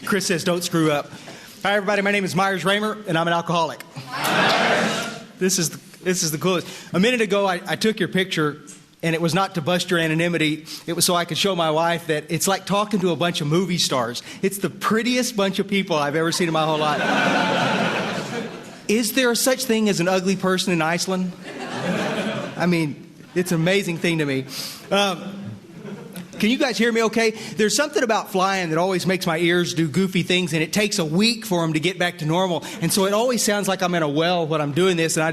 Chris says, don't screw up. Hi, everybody. My name is Raymer, and I'm an alcoholic. This is the coolest. A minute ago, I took your picture, and it was not to bust your anonymity. It was so I could show my wife that it's like talking to a bunch of movie stars. It's the prettiest bunch of people I've ever seen in my whole life. Is there such thing as an ugly person in Iceland? I mean, it's an amazing thing to me. Can you guys hear me okay? There's something about flying that always makes my ears do goofy things, and it takes a week for them to get back to normal. And so it always sounds like I'm in a well when I'm doing this, and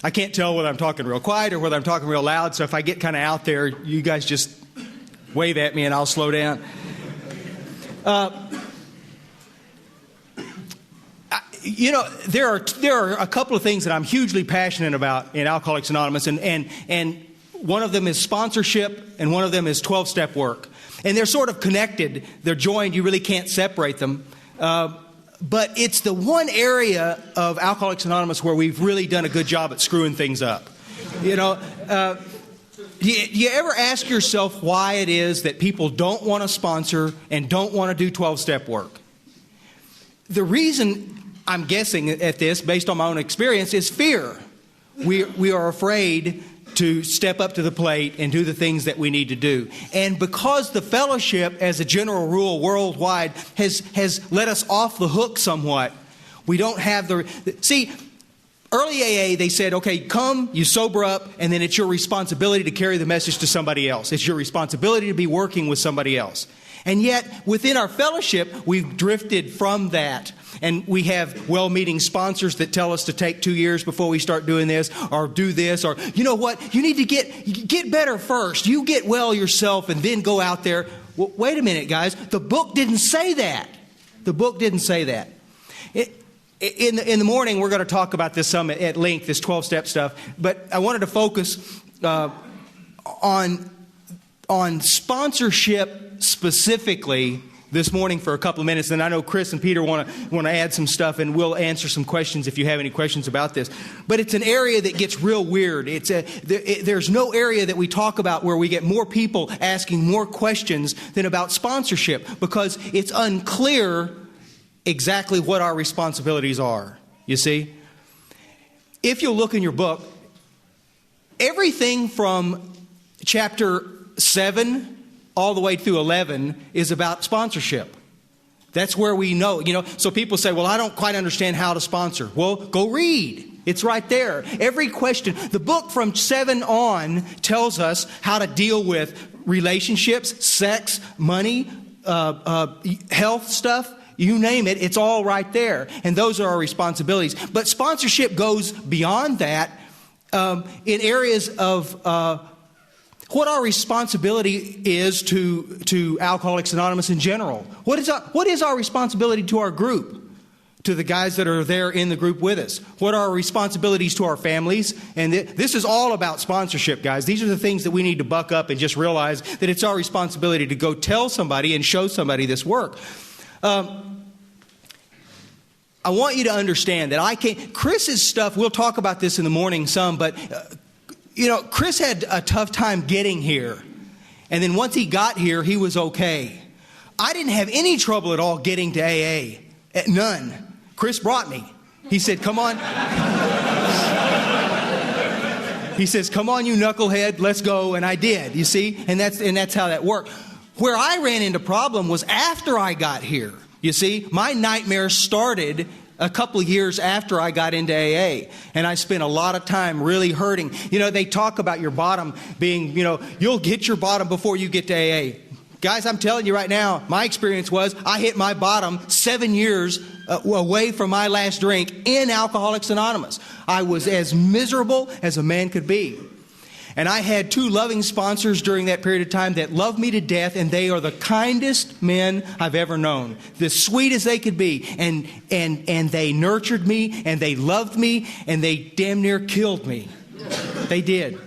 I can't tell whether I'm talking real quiet or whether I'm talking real loud. So if I get kind of out there, you guys just wave at me and I'll slow down. There are a couple of things that I'm hugely passionate about in Alcoholics Anonymous, and one of them is sponsorship, and one of them is 12-step work. And they're sort of connected. They're joined. You really can't separate them. But it's the one area of Alcoholics Anonymous where we've really done a good job at screwing things up. You ever ask yourself why it is that people don't want to sponsor and don't want to do 12-step work? The reason I'm guessing at this, based on my own experience, is fear. We are afraid to step up to the plate and do the things that we need to do. And because the fellowship, as a general rule worldwide, has let us off the hook somewhat, we don't have See, early AA, they said, okay, come, you sober up, and then it's your responsibility to carry the message to somebody else. It's your responsibility to be working with somebody else. And yet, within our fellowship, we've drifted from that. And we have well-meaning sponsors that tell us to take 2 years before we start doing this, or do this, or, you know what, you need to get better first. You get well yourself and then go out there. Well, wait a minute, guys. The book didn't say that. The book didn't say that. In the morning, we're going to talk about this some at length, this 12-step stuff. But I wanted to focus on sponsorship specifically this morning for a couple of minutes. And I know Chris and Peter want to add some stuff, and we'll answer some questions if you have any questions about this. But it's an area that gets real weird. There's no area that we talk about where we get more people asking more questions than about sponsorship, because it's unclear exactly what our responsibilities are, you see. If you'll look in your book, everything from chapter 7 all the way through 11 is about sponsorship. That's where we know, so people say, well, I don't quite understand how to sponsor. Well, go read. It's right there. Every question. The book from 7 on tells us how to deal with relationships, sex, money, health stuff. You name it, it's all right there. And those are our responsibilities. But sponsorship goes beyond that in areas of what our responsibility is to Alcoholics Anonymous in general. What is our responsibility to our group, to the guys that are there in the group with us? What are our responsibilities to our families? And this is all about sponsorship, guys. These are the things that we need to buck up and just realize that it's our responsibility to go tell somebody and show somebody this work. I want you to understand that Chris's stuff, we'll talk about this in the morning some, but Chris had a tough time getting here. And then once he got here, he was okay. I didn't have any trouble at all getting to AA. None. Chris brought me. He said, come on. He says, come on, you knucklehead, let's go. And I did, you see? And that's how that worked. Where I ran into problem was after I got here. You see, my nightmare started a couple of years after I got into AA, and I spent a lot of time really hurting. They talk about your bottom being, you'll hit your bottom before you get to AA. Guys, I'm telling you right now, my experience was I hit my bottom 7 years away from my last drink in Alcoholics Anonymous. I was as miserable as a man could be. And I had 2 loving sponsors during that period of time that loved me to death, and they are the kindest men I've ever known. The sweet as they could be. And they nurtured me, and they loved me, and they damn near killed me. They did.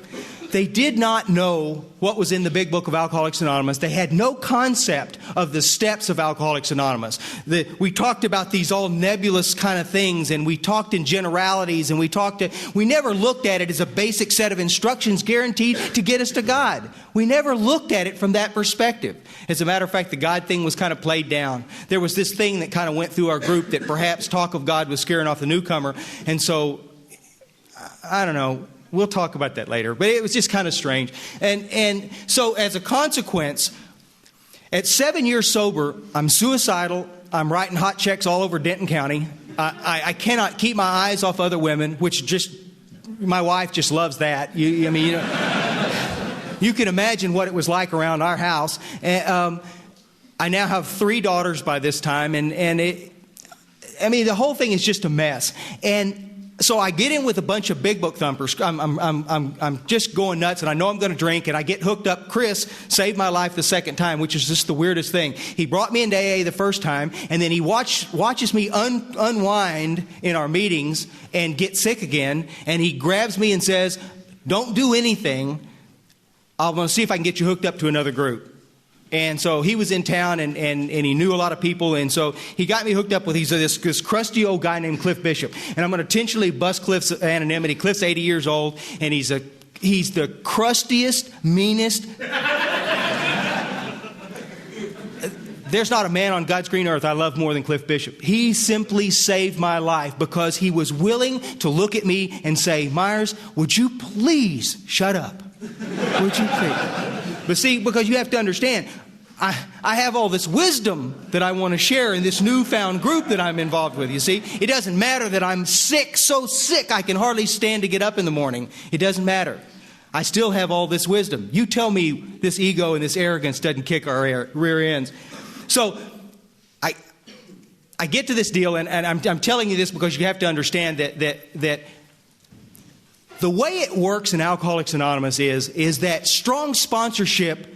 they did not know what was in the big book of Alcoholics Anonymous. They had no concept of the steps of Alcoholics Anonymous. We talked about these all nebulous kind of things, and we talked in generalities, and we never looked at it as a basic set of instructions guaranteed to get us to God. We never looked at it from that perspective. As a matter of fact, the God thing was kind of played down. There was this thing that kind of went through our group that perhaps talk of God was scaring off the newcomer, and so, I don't know. We'll talk about that later. But it was just kind of strange. And so as a consequence, at 7 years sober, I'm suicidal. I'm writing hot checks all over Denton County. I cannot keep my eyes off other women, which just, my wife just loves that. You can imagine what it was like around our house. And, I now have 3 daughters by this time. And the whole thing is just a mess. And so I get in with a bunch of big book thumpers. I'm just going nuts, and I know I'm going to drink, and I get hooked up. Chris saved my life the second time, which is just the weirdest thing. He brought me into AA the first time, and then he watches me unwind in our meetings and get sick again, and he grabs me and says, "Don't do anything. I'm going to see if I can get you hooked up to another group." And so he was in town, and he knew a lot of people, and so he got me hooked up with this crusty old guy named Cliff Bishop. And I'm going to intentionally bust Cliff's anonymity. Cliff's 80 years old, and he's the crustiest, meanest. There's not a man on God's green earth I love more than Cliff Bishop. He simply saved my life because he was willing to look at me and say, "Myers, would you please shut up? Would you please?" But see, because you have to understand, I have all this wisdom that I want to share in this newfound group that I'm involved with, you see. It doesn't matter that I'm sick, so sick I can hardly stand to get up in the morning. It doesn't matter. I still have all this wisdom. You tell me this ego and this arrogance doesn't kick our rear ends. So I get to this deal, and I'm telling you this because you have to understand that the way it works in Alcoholics Anonymous is that strong sponsorship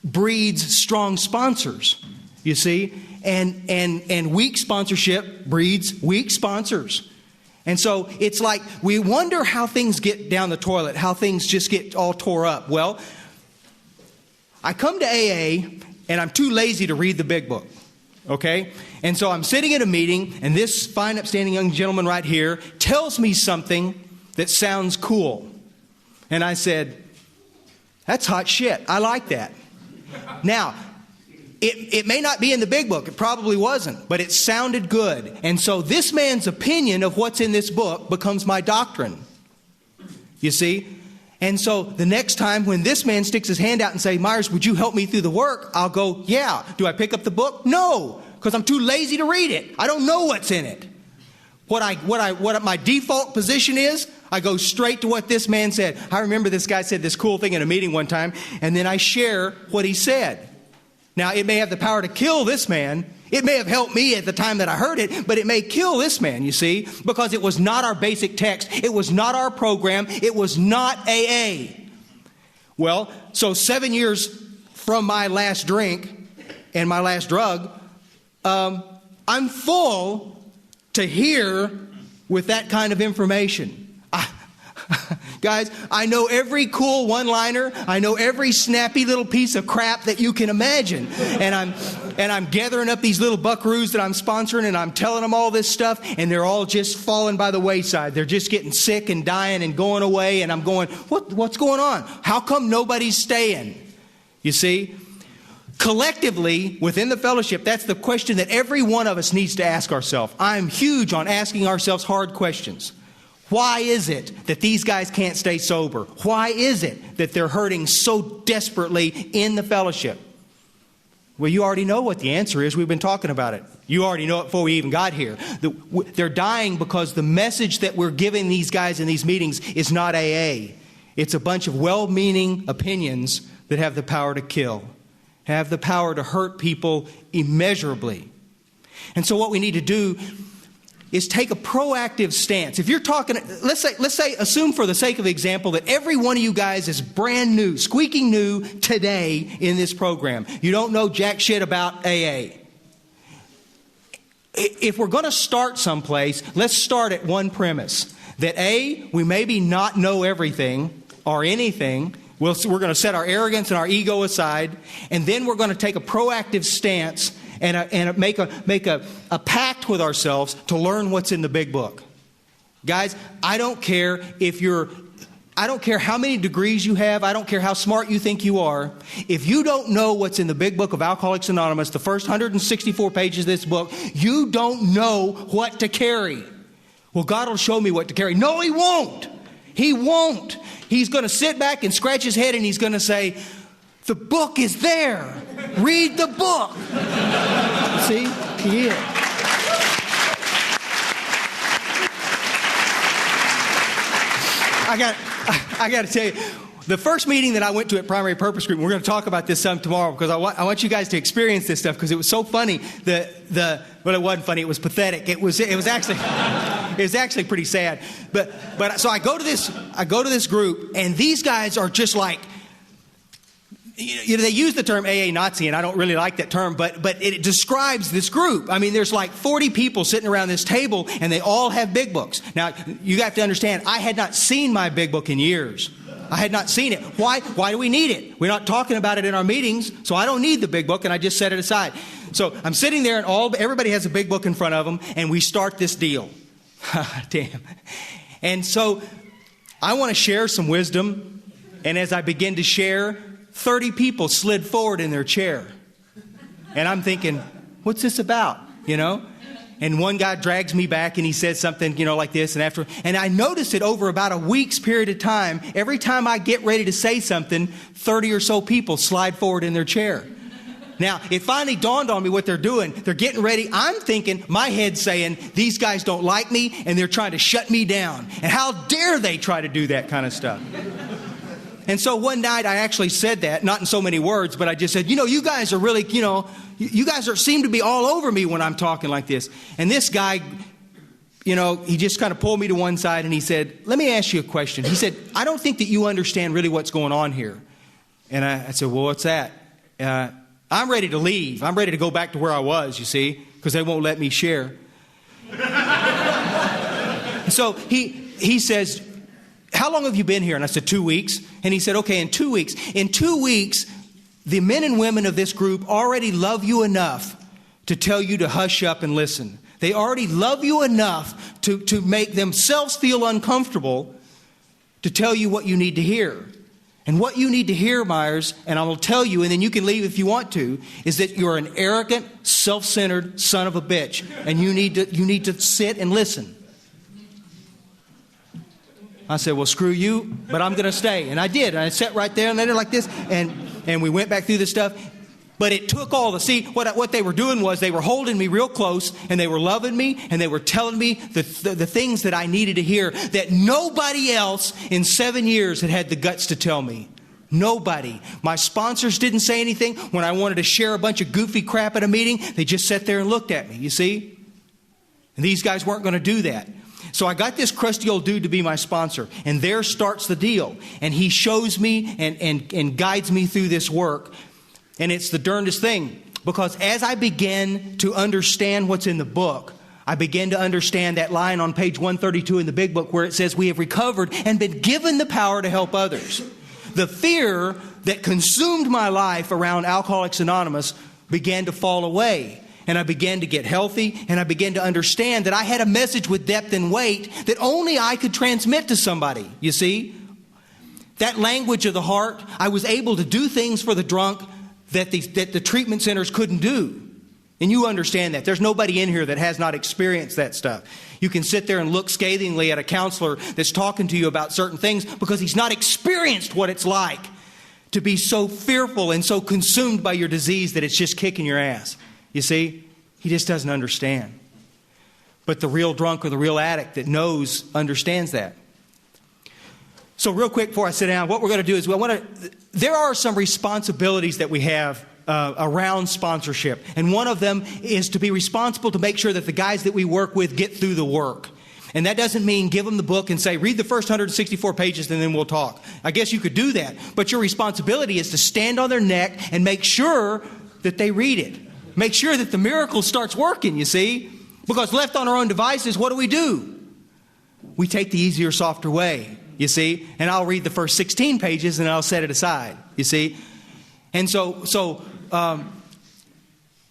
breeds strong sponsors, you see, and weak sponsorship breeds weak sponsors. And so it's like we wonder how things get down the toilet, how things just get all tore up. Well, I come to AA, and I'm too lazy to read the big book, okay? And so I'm sitting at a meeting, and this fine, upstanding young gentleman right here tells me something that sounds cool. And I said, "That's hot shit. I like that." Now, it may not be in the big book. It probably wasn't. But it sounded good. And so this man's opinion of what's in this book becomes my doctrine. You see? And so the next time when this man sticks his hand out and says, "Myers, would you help me through the work?" I'll go, "Yeah." Do I pick up the book? No, because I'm too lazy to read it. I don't know what's in it. What my default position is, I go straight to what this man said. I remember this guy said this cool thing in a meeting one time, and then I share what he said. Now, it may have the power to kill this man. It may have helped me at the time that I heard it, but it may kill this man, you see, because it was not our basic text. It was not our program. It was not AA. Well, so 7 years from my last drink and my last drug, I'm full to hear with that kind of information. Guys, I know every cool one-liner. I know every snappy little piece of crap that you can imagine. And I'm gathering up these little buckaroos that I'm sponsoring, and I'm telling them all this stuff, and they're all just falling by the wayside. They're just getting sick and dying and going away, and I'm going, what's going on? How come nobody's staying? You see? Collectively, within the fellowship, that's the question that every one of us needs to ask ourselves. I'm huge on asking ourselves hard questions. Why is it that these guys can't stay sober? Why is it that they're hurting so desperately in the fellowship? Well, you already know what the answer is. We've been talking about it. You already know it before we even got here. They're dying because the message that we're giving these guys in these meetings is not AA. It's a bunch of well-meaning opinions that have the power to kill, have the power to hurt people immeasurably. And so what we need to do is take a proactive stance. If you're talking, let's say, assume for the sake of example that every one of you guys is brand new, squeaking new today in this program. You don't know jack shit about AA. If we're going to start someplace, let's start at one premise. That A, we maybe not know everything, or anything. We're going to set our arrogance and our ego aside, and then we're going to take a proactive stance and make a pact with ourselves to learn what's in the big book. Guys, I don't care how many degrees you have. I don't care how smart you think you are. If you don't know what's in the big book of Alcoholics Anonymous, the first 164 pages of this book, you don't know what to carry. Well, God will show me what to carry. No, He won't. He won't. He's going to sit back and scratch his head and He's going to say, the book is there. Read the book. See? He is. I got to tell you, the first meeting that I went to at Primary Purpose Group, and we're going to talk about this some tomorrow because I want you guys to experience this stuff because it was so funny. Well, it wasn't funny. It was pathetic. It was actually pretty sad. But so I go to this group, and these guys are just like, you know, they use the term AA Nazi, and I don't really like that term, but it describes this group. I mean, there's like 40 people sitting around this table, and they all have big books. Now, you have to understand, I had not seen my big book in years. I had not seen it. Why? Why do we need it? We're not talking about it in our meetings, so I don't need the big book, and I just set it aside. So I'm sitting there, and everybody has a big book in front of them, and we start this deal. Damn. And so I want to share some wisdom, and as I begin to share, 30 people slid forward in their chair. And I'm thinking, what's this about? You know? And one guy drags me back and he says something, you know, like this. And I notice it over about a week's period of time. Every time I get ready to say something, 30 or so people slide forward in their chair. Now, it finally dawned on me what they're doing. They're getting ready. I'm thinking, my head's saying, these guys don't like me and they're trying to shut me down. And how dare they try to do that kind of stuff? And so one night I actually said that, not in so many words, but I just said, you know, you guys are really, you know, you guys seem to be all over me when I'm talking like this. And this guy, you know, he just kind of pulled me to one side and he said, let me ask you a question. He said, I don't think that you understand really what's going on here. And I said, well, what's that? I'm ready to leave. I'm ready to go back to where I was, you see, because they won't let me share. So he says, how long have you been here? And I said, 2 weeks. And he said, okay, in 2 weeks. In 2 weeks, the men and women of this group already love you enough to tell you to hush up and listen. They already love you enough to make themselves feel uncomfortable to tell you what you need to hear. And what you need to hear, Myers, and I will tell you, and then you can leave if you want to, is that you're an arrogant, self-centered son of a bitch. And you need to sit and listen. I said, well, screw you, but I'm going to stay. And I did. And I sat right there and they did like this. And we went back through this stuff. But it took all the... See, what they were doing was they were holding me real close and they were loving me and they were telling me the things that I needed to hear that nobody else in 7 years had the guts to tell me. Nobody. My sponsors didn't say anything. When I wanted to share a bunch of goofy crap at a meeting, they just sat there and looked at me, you see? And these guys weren't going to do that. So I got this crusty old dude to be my sponsor. And there starts the deal. And he shows me and guides me through this work. And it's the darndest thing. Because as I began to understand what's in the book, I began to understand that line on page 132 in the big book where it says, we have recovered and been given the power to help others. The fear that consumed my life around Alcoholics Anonymous began to fall away. And I began to get healthy, and I began to understand that I had a message with depth and weight that only I could transmit to somebody, you see? That language of the heart, I was able to do things for the drunk that the treatment centers couldn't do. And you understand that. There's nobody in here that has not experienced that stuff. You can sit there and look scathingly at a counselor that's talking to you about certain things because he's not experienced what it's like to be so fearful and so consumed by your disease that it's just kicking your ass. You see, he just doesn't understand. But the real drunk or the real addict that knows understands that. So real quick before I sit down, what we're going to do is there are some responsibilities that we have around sponsorship. And one of them is to be responsible to make sure that the guys that we work with get through the work. And that doesn't mean give them the book and say, read the first 164 pages and then we'll talk. I guess you could do that. But your responsibility is to stand on their neck and make sure that they read it. Make sure that the miracle starts working, you see. Because left on our own devices, what do? We take the easier, softer way. you see, and I'll read the first 16 pages and I'll set it aside, you see. And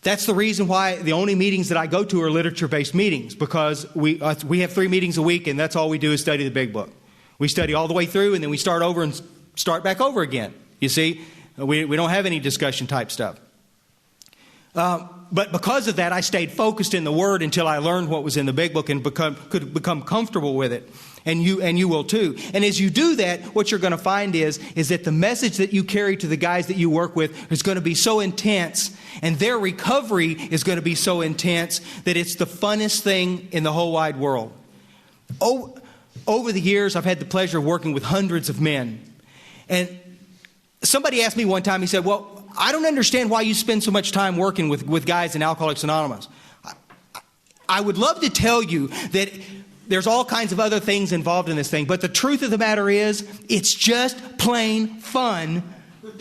that's the reason why the only meetings that I go to are literature-based meetings, because we have 3 meetings a week, and that's all we do is study the big book. We study all the way through, and then we start over and start back over again, you see. We don't have any discussion-type stuff. But because of that, I stayed focused in the Word until I learned what was in the big book and could become comfortable with it. And you will too. And as you do that, what you're going to find is that the message that you carry to the guys that you work with is going to be so intense, and their recovery is going to be so intense that it's the funnest thing in the whole wide world. Over the years, I've had the pleasure of working with hundreds of men. And somebody asked me one time, he said, well, I don't understand why you spend so much time working with guys in Alcoholics Anonymous. I would love to tell you that there's all kinds of other things involved in this thing, but the truth of the matter is, it's just plain fun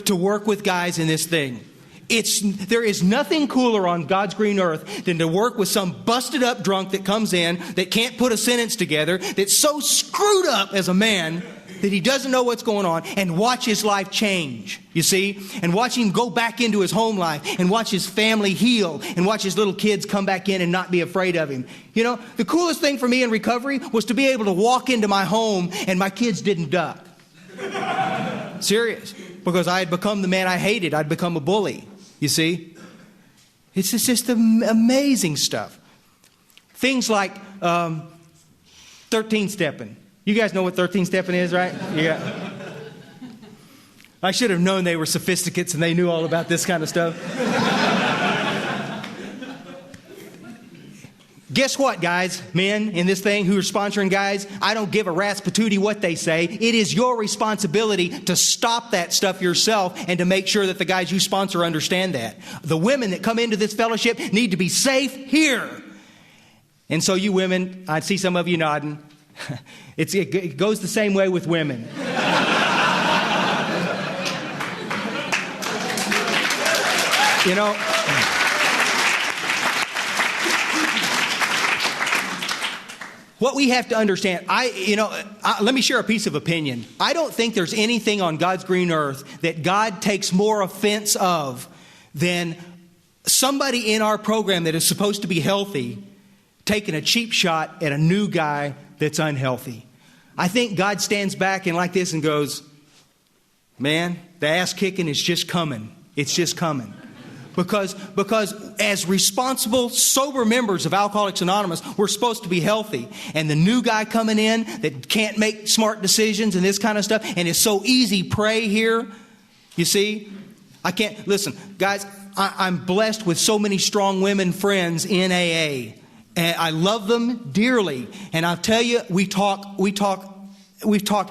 to work with guys in this thing. There is nothing cooler on God's green earth than to work with some busted up drunk that comes in, that can't put a sentence together, that's so screwed up as a man that he doesn't know what's going on, and watch his life change, you see, and watch him go back into his home life, and watch his family heal, and watch his little kids come back in and not be afraid of him. You know, the coolest thing for me in recovery was to be able to walk into my home and my kids didn't duck. Serious. Because I had become the man I hated. I'd become a bully, you see. It's just amazing stuff. Things like 13-stepping. You guys know what 13-stepping is, right? Yeah. I should have known they were sophisticates and they knew all about this kind of stuff. Guess what, guys, men in this thing who are sponsoring guys? I don't give a rat's patootie what they say. It is your responsibility to stop that stuff yourself and to make sure that the guys you sponsor understand that. The women that come into this fellowship need to be safe here. And so you women, I see some of you nodding. It goes the same way with women. You know, what we have to understand, let me share a piece of opinion. I don't think there's anything on God's green earth that God takes more offense of than somebody in our program that is supposed to be healthy taking a cheap shot at a new guy that's unhealthy. I think God stands back and like this and goes, man, the ass kicking is just coming. It's just coming. Because as responsible, sober members of Alcoholics Anonymous, we're supposed to be healthy. And the new guy coming in that can't make smart decisions and this kind of stuff, and it's so easy prey here, you see, I can't, listen, guys, I'm blessed with so many strong women friends in AA. And I love them dearly. And I'll tell you, we've talked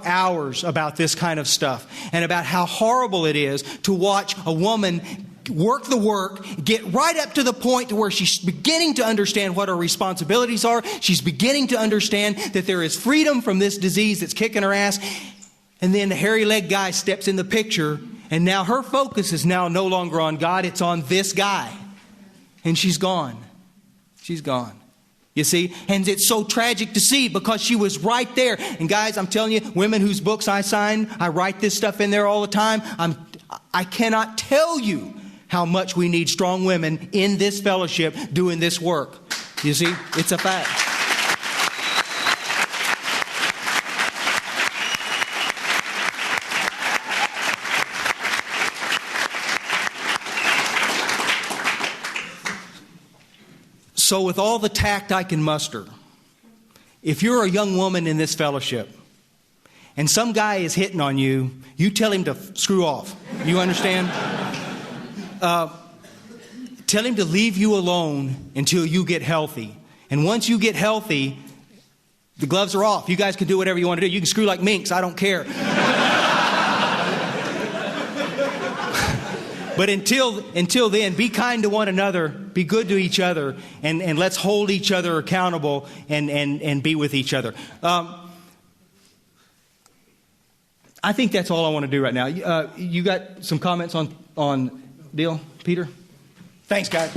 hours about this kind of stuff and about how horrible it is to watch a woman work the work, get right up to the point to where she's beginning to understand what her responsibilities are. She's beginning to understand that there is freedom from this disease that's kicking her ass. And then the hairy-legged guy steps in the picture, and now her focus is now no longer on God, it's on this guy. And she's gone. She's gone. You see? And it's so tragic to see because she was right there. And guys, I'm telling you, women whose books I sign, I write this stuff in there all the time. I cannot tell you how much we need strong women in this fellowship doing this work. You see? It's a fact. So with all the tact I can muster, if you're a young woman in this fellowship and some guy is hitting on you, you tell him to screw off. You understand? Tell him to leave you alone until you get healthy. And once you get healthy, the gloves are off. You guys can do whatever you want to do. You can screw like minks. I don't care. But until then, be kind to one another, be good to each other, and let's hold each other accountable and be with each other. I think that's all I want to do right now. You got some comments on deal, Peter? Thanks, guys.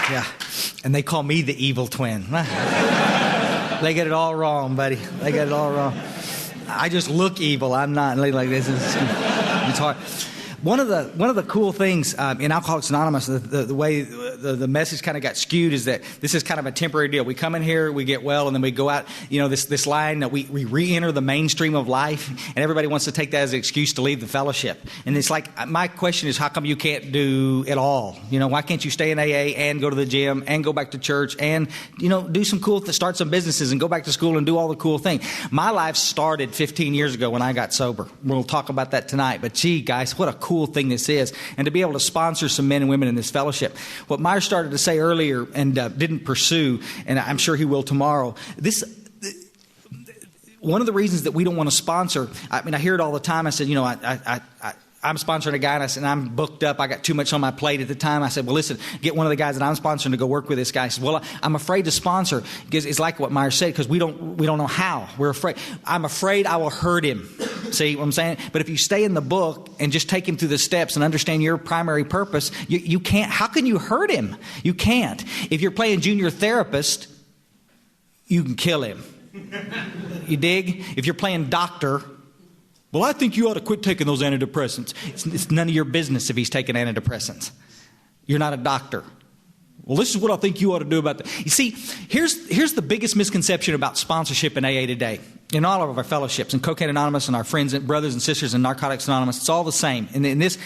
Yeah. And they call me the evil twin. They get it all wrong, buddy. They get it all wrong. I just look evil. I'm not like this. It's hard. One of the cool things in Alcoholics Anonymous, the way the message kind of got skewed is that this is kind of a temporary deal. We come in here, we get well, and then we go out. You know, this line that we re-enter the mainstream of life, and everybody wants to take that as an excuse to leave the fellowship. And it's like, my question is, how come you can't do it all? You know, why can't you stay in AA and go to the gym and go back to church and, you know, do some cool, start some businesses and go back to school and do all the cool things? My life started 15 years ago when I got sober. We'll talk about that tonight. But gee, guys, what a cool thing this is, and to be able to sponsor some men and women in this fellowship. What Meyer started to say earlier and didn't pursue, and I'm sure he will tomorrow, one of the reasons that we don't want to sponsor, I mean, I hear it all the time. I said, you know, I'm sponsoring a guy, and I'm booked up. I got too much on my plate at the time. I said, well, listen, get one of the guys that I'm sponsoring to go work with this guy. He said, well, I'm afraid to sponsor, because it's like what Meyer said, because we don't know how. We're afraid. I'm afraid I will hurt him. See what I'm saying? But if you stay in the book and just take him through the steps and understand your primary purpose, you can't. How can you hurt him? You can't. If you're playing junior therapist, you can kill him. You dig? If you're playing doctor, well, I think you ought to quit taking those antidepressants. It's none of your business if he's taking antidepressants. You're not a doctor. Well, this is what I think you ought to do about that. You see, here's the biggest misconception about sponsorship in AA today. In all of our fellowships, in Cocaine Anonymous and our friends and brothers and sisters in Narcotics Anonymous, it's all the same. And this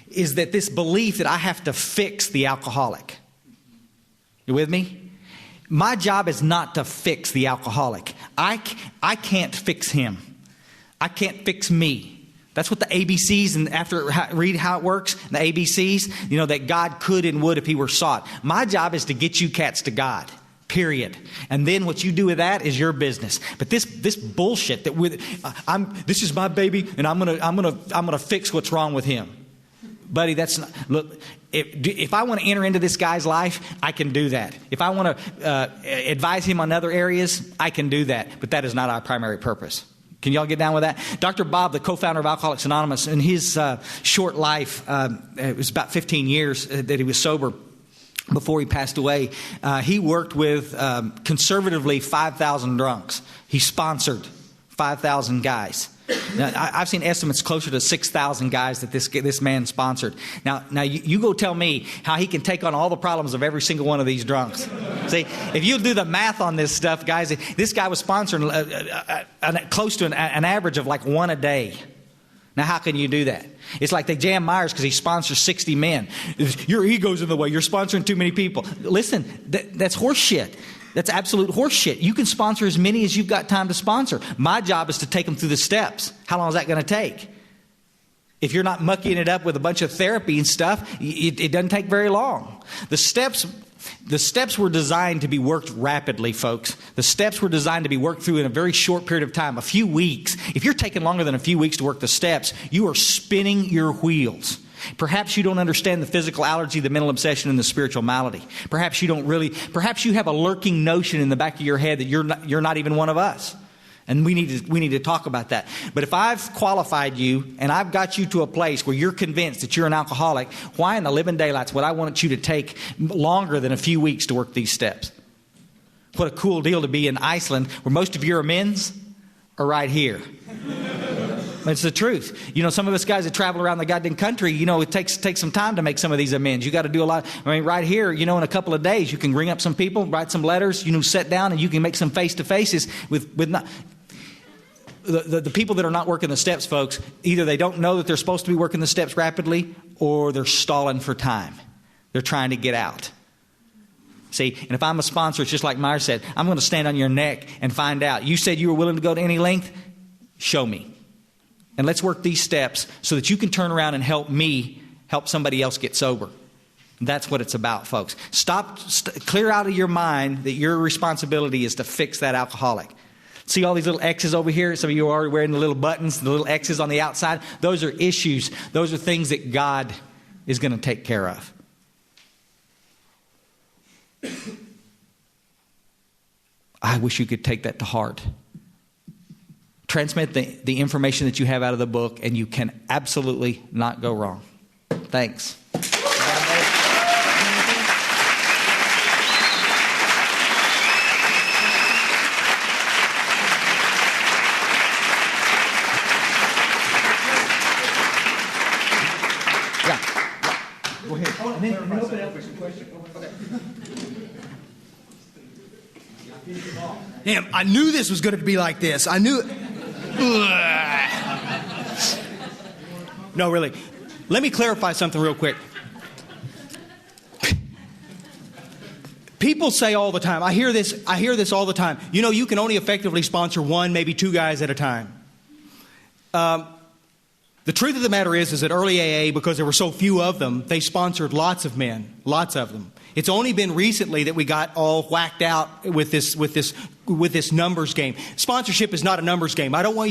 is that this belief that I have to fix the alcoholic. You with me? My job is not to fix the alcoholic. I can't fix him. I can't fix me. That's what the ABCs, and after read how it works, the ABCs, you know, that God could and would if he were sought. My job is to get you cats to God. Period. And then what you do with that is your business. But this bullshit that this is my baby, and I'm gonna fix what's wrong with him, buddy. That's not. Look, if I want to enter into this guy's life, I can do that. If I want to advise him on other areas, I can do that. But that is not our primary purpose. Can y'all get down with that? Dr. Bob, the co-founder of Alcoholics Anonymous, in his short life, it was about 15 years that he was sober before he passed away. He worked with conservatively 5,000 drunks. He sponsored 5,000 guys. Now, I've seen estimates closer to 6,000 guys that this man sponsored. Now you go tell me how he can take on all the problems of every single one of these drunks. See, if you do the math on this stuff, guys, this guy was sponsoring close to an average of like one a day. Now, how can you do that? It's like they jam Myers because he sponsors 60 men. Your ego's in the way. You're sponsoring too many people. Listen, that's horse shit. That's absolute horse shit. You can sponsor as many as you've got time to sponsor. My job is to take them through the steps. How long is that going to take? If you're not mucking it up with a bunch of therapy and stuff, it doesn't take very long. The steps were designed to be worked rapidly, folks. The steps were designed to be worked through in a very short period of time, a few weeks. If you're taking longer than a few weeks to work the steps, you are spinning your wheels. Perhaps you don't understand the physical allergy, the mental obsession, and the spiritual malady. Perhaps you have a lurking notion in the back of your head that you're not even one of us. And we need to talk about that. But if I've qualified you and I've got you to a place where you're convinced that you're an alcoholic, why in the living daylights would I want you to take longer than a few weeks to work these steps? What a cool deal to be in Iceland where most of your amends are right here. It's the truth. You know, some of us guys that travel around the goddamn country, you know, it takes some time to make some of these amends. You got to do a lot. I mean, right here, you know, in a couple of days, you can ring up some people, write some letters, you know, sit down, and you can make some face-to-faces with not. The people that are not working the steps, folks, either they don't know that they're supposed to be working the steps rapidly, or they're stalling for time. They're trying to get out. See, and if I'm a sponsor, it's just like Meyer said, I'm going to stand on your neck and find out. You said you were willing to go to any length? Show me. And let's work these steps so that you can turn around and help somebody else get sober. That's what it's about, folks. Clear out of your mind that your responsibility is to fix that alcoholic. See all these little X's over here? Some of you are already wearing the little buttons, the little X's on the outside. Those are issues. Those are things that God is going to take care of. I wish you could take that to heart. Transmit the information that you have out of the book, and you can absolutely not go wrong. Thanks. Damn, I knew this was going to be like this. I knew it. No, really. Let me clarify something real quick. People say all the time, I hear this all the time. You know, you can only effectively sponsor one, maybe two guys at a time. The truth of the matter is that early AA, because there were so few of them, they sponsored lots of men, lots of them. It's only been recently that we got all whacked out with this numbers game. Sponsorship is not a numbers game. I don't want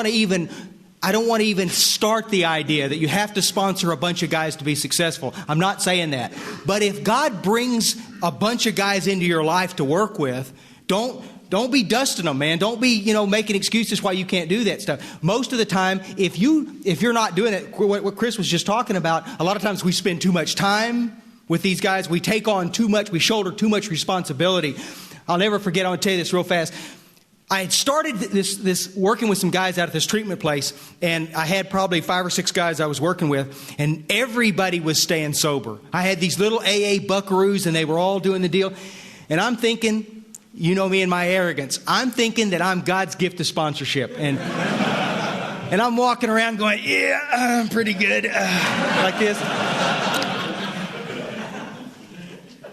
to even start the idea that you have to sponsor a bunch of guys to be successful. I'm not saying that. But if God brings a bunch of guys into your life to work with, don't be dusting them, man. Don't be, making excuses why you can't do that stuff. Most of the time, if you're not doing it, what Chris was just talking about, a lot of times we spend too much time with these guys. We take on too much. We shoulder too much responsibility. I'll never forget. I'm going to tell you this real fast. I had started this working with some guys out at this treatment place, and I had probably 5 or 6 guys I was working with, and everybody was staying sober. I had these little AA buckaroos, and they were all doing the deal. And I'm thinking, you know me and my arrogance, I'm thinking that I'm God's gift to sponsorship. And I'm walking around going, yeah, I'm pretty good, like this.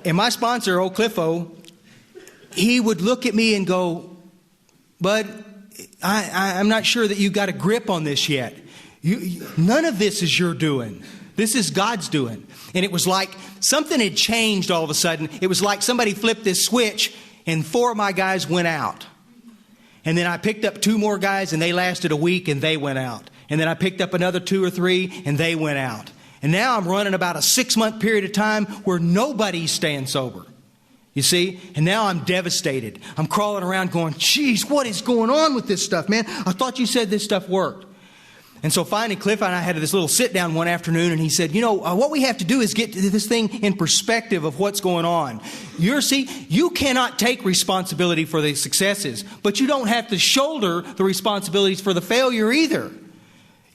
And my sponsor, old Cliffo, he would look at me and go, "Bud, I'm not sure that you got a grip on this yet. None of this is your doing. This is God's doing." And it was like something had changed all of a sudden. It was like somebody flipped this switch and 4 of my guys went out. And then I picked up 2 more guys and they lasted a week and they went out. And then I picked up another 2 or 3 and they went out. And now I'm running about a 6-month period of time where nobody's staying sober. You see? And now I'm devastated. I'm crawling around going, geez, what is going on with this stuff, man? I thought you said this stuff worked. And so finally, Cliff and I had this little sit down one afternoon, and he said, what we have to do is get this thing in perspective of what's going on. You cannot take responsibility for the successes, but you don't have to shoulder the responsibilities for the failure either.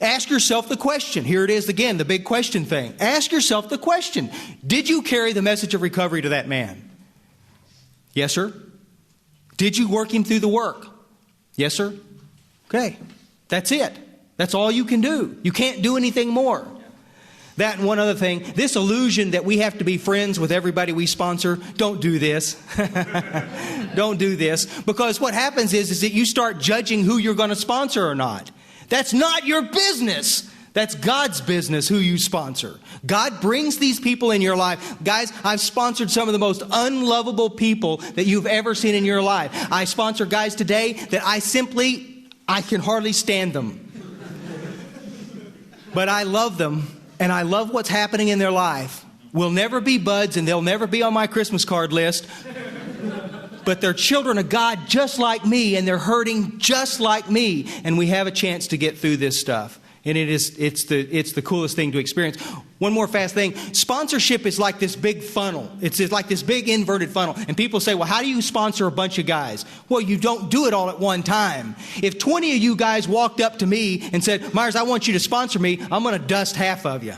Ask yourself the question. Here it is again, the big question thing. Ask yourself the question. Did you carry the message of recovery to that man? Yes, sir. Did you work him through the work? Yes, sir. Okay. That's it. That's all you can do. You can't do anything more. That and one other thing, this illusion that we have to be friends with everybody we sponsor, don't do this. Don't do this. Because what happens is that you start judging who you're going to sponsor or not. That's not your business. That's God's business, who you sponsor. God brings these people in your life. Guys, I've sponsored some of the most unlovable people that you've ever seen in your life. I sponsor guys today that I can hardly stand them. But I love them, and I love what's happening in their life. We'll never be buds, and they'll never be on my Christmas card list. But they're children of God just like me, and they're hurting just like me. And we have a chance to get through this stuff. And it's the coolest thing to experience. One more fast thing. Sponsorship is like this big funnel. It's like this big inverted funnel. And people say, well, how do you sponsor a bunch of guys? Well, you don't do it all at one time. If 20 of you guys walked up to me and said, Myers, I want you to sponsor me, I'm going to dust half of you.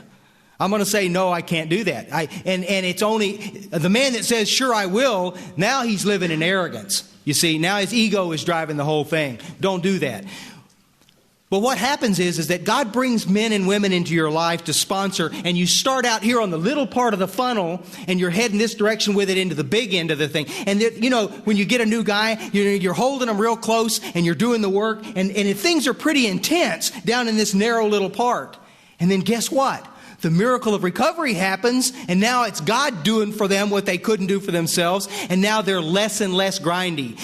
I'm going to say, no, I can't do that. And it's only the man that says, sure, I will. Now he's living in arrogance. You see, now his ego is driving the whole thing. Don't do that. But what happens is that God brings men and women into your life to sponsor, and you start out here on the little part of the funnel, and you're heading this direction with it into the big end of the thing. And when you get a new guy, you're holding them real close, and you're doing the work, and things are pretty intense down in this narrow little part. And then guess what? The miracle of recovery happens, and now it's God doing for them what they couldn't do for themselves, and now they're less and less grindy.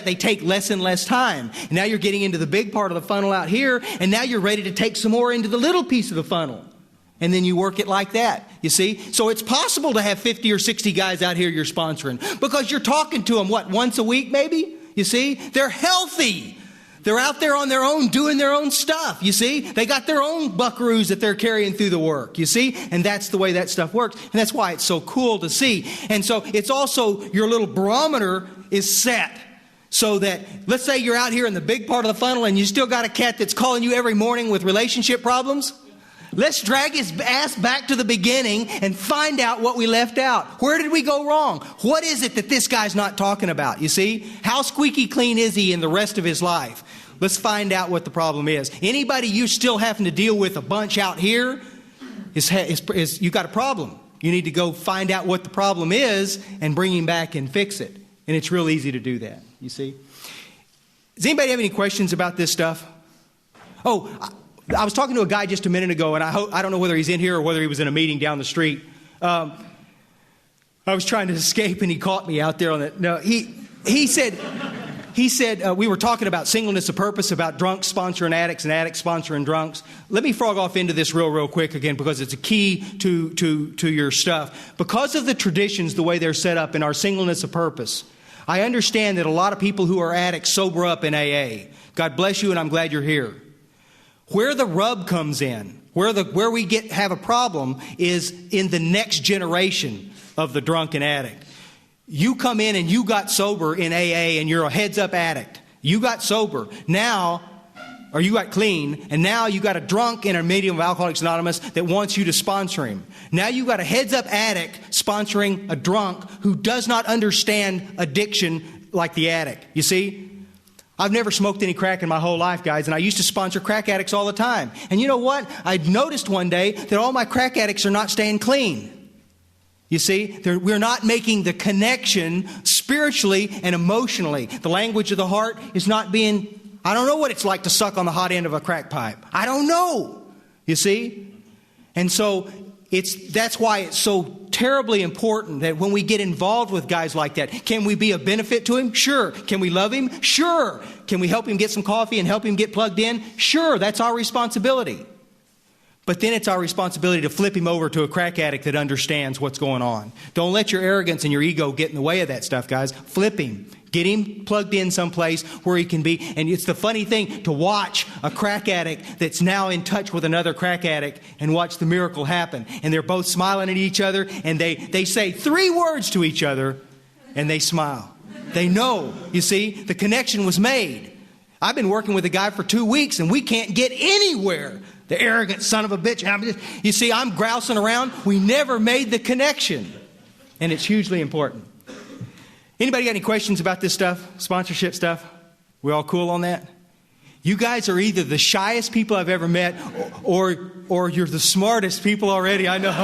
They take less and less time. And now you're getting into the big part of the funnel out here, and now you're ready to take some more into the little piece of the funnel. And then you work it like that, you see? So it's possible to have 50 or 60 guys out here you're sponsoring, because you're talking to them, once a week maybe? You see? They're healthy. They're out there on their own doing their own stuff, you see? They got their own buckaroos that they're carrying through the work, you see? And that's the way that stuff works. And that's why it's so cool to see. And so it's also your little barometer is set so that, let's say you're out here in the big part of the funnel and you still got a cat that's calling you every morning with relationship problems. Let's drag his ass back to the beginning and find out what we left out. Where did we go wrong? What is it that this guy's not talking about? You see? How squeaky clean is he in the rest of his life? Let's find out what the problem is. Anybody you're still having to deal with a bunch out here, you got a problem. You need to go find out what the problem is and bring him back and fix it. And it's real easy to do that, you see? Does anybody have any questions about this stuff? Oh, I was talking to a guy just a minute ago, and I don't know whether he's in here or whether he was in a meeting down the street. I was trying to escape, and he caught me out there on the... No, he said we were talking about singleness of purpose, about drunks sponsoring addicts and addicts sponsoring drunks. Let me frog off into this real quick again, because it's a key to your stuff. Because of the traditions, the way they're set up in our singleness of purpose, I understand that a lot of people who are addicts sober up in AA. God bless you, and I'm glad you're here. Where the rub comes in, where we have a problem, is in the next generation of the drunken addict. You come in and you got sober in AA and you're a heads-up addict. You got sober now, or you got clean, and now you got a drunk in a meeting of Alcoholics Anonymous that wants you to sponsor him. Now you got a heads-up addict sponsoring a drunk who does not understand addiction like the addict. You see? I've never smoked any crack in my whole life, guys, and I used to sponsor crack addicts all the time. And you know what? I noticed one day that all my crack addicts are not staying clean. You see, we're not making the connection spiritually and emotionally. The language of the heart is not being... I don't know what it's like to suck on the hot end of a crack pipe. I don't know. You see? And so that's why it's so terribly important that when we get involved with guys like that, can we be a benefit to him? Sure. Can we love him? Sure. Can we help him get some coffee and help him get plugged in? Sure. That's our responsibility. But then it's our responsibility to flip him over to a crack addict that understands what's going on. Don't let your arrogance and your ego get in the way of that stuff, guys. Flip him. Get him plugged in someplace where he can be. And it's the funny thing to watch a crack addict that's now in touch with another crack addict and watch the miracle happen. And they're both smiling at each other, and they say 3 words to each other, and they smile. They know, you see, the connection was made. I've been working with a guy for 2 weeks, and we can't get anywhere. The arrogant son of a bitch. You see, I'm grousing around. We never made the connection. And it's hugely important. Anybody got any questions about this stuff? Sponsorship stuff? We all cool on that? You guys are either the shyest people I've ever met or you're the smartest people already. I know.